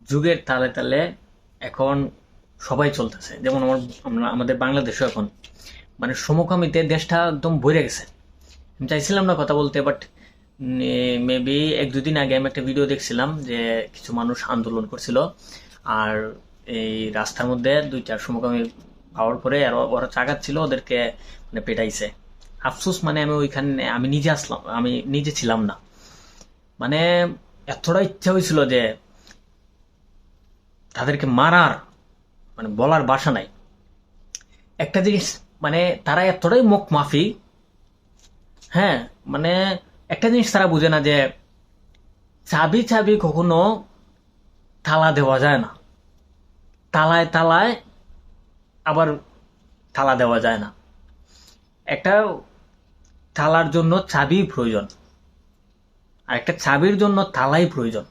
যুগের তালে তালে এখন সবাই চলতেছে। যেমন আমাদের বাংলাদেশও এখন মানে সমকামিতে দেশটা একদম ভরে গেছে। আমি চাইছিলাম না কথা বলতে, বাট মেবি এক দুদিন আগে আমি একটা ভিডিও দেখছিলাম যে কিছু মানুষ আন্দোলন করছিল, আর এই রাস্তার মধ্যে দুইটা সমকামী পাওয়ার পরে আর ওরা চাগাচ্ছিল, ওদেরকে মানে পেটাইছে। আফসোস, মানে আমি নিজে আসলাম, আমি নিজে ছিলাম না। মানে এতটা ইচ্ছা হয়েছিল যে তাদেরকে মারার, মানে বলার ভাষা নাই। একটা জিনিস, মানে তারা এতটাই মুখ মাফি। হ্যাঁ, মানে একটা জিনিস তারা বুঝে না যে চাবি চাবি কখনো তালা দেওয়া যায় না, তালায় তালায় আবার তালা দেওয়া যায় না। একটা তালার জন্য চাবি প্রয়োজন, আর একটা চাবির জন্য তালাই প্রয়োজন।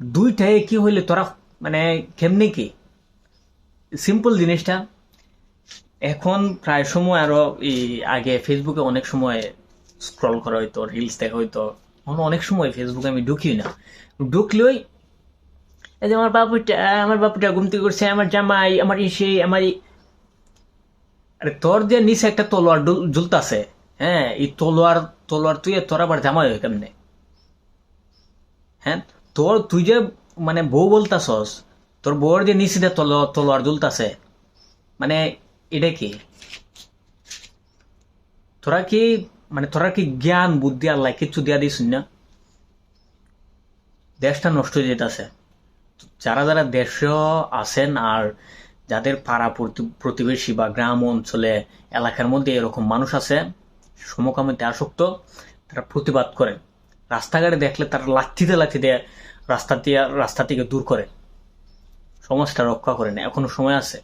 দুইটাই কি হইলে তোরা মানে কেমনে কি সিম্পল জিনিসটা। এখন প্রায় সময় আরো আগে ফেসবুকে অনেক সময় স্ক্রল করা হইতো, রিলস দেখা হইতো। এখন অনেক সময় ফেসবুকে আমি ঢুকি না, ঢুকলেই এই যে আমার বাপুটা ঘুম থেকে করছে, আমার জামাই, আমার ইসে, আরে তোর যে নিচে একটা তলোয়ার ঝুলতাছে। হ্যাঁ, এই তলোয়ার তলোয়ার তুই তোর আবার জামাই হয় কেমনে? হ্যাঁ, তুই যে মানে বউ বলতাছস, তোর বউর যে নিচে দিয়ে তলোয়ার ঝুলতাছে, মানে এটা কি? তোরা কি তোরা কি জ্ঞান বুদ্ধি আল্লাহ কিচ্ছু দিয়া দিস না? দেশটা নষ্ট হয়ে যেতেছে। যারা যারা দেশে আছেন, আর যাদের পাড়া প্রতিবেশী বা গ্রাম অঞ্চলে এলাকার মধ্যে এরকম মানুষ আছে সমকামিতে আসক্ত, তারা প্রতিবাদ করেন। রাস্তাঘাটে দেখলে তারা লাথিতে লাথিতে রাস্তা থেকে দূর করে, সমাজটা রক্ষা করেন। এখনো সময় আছে।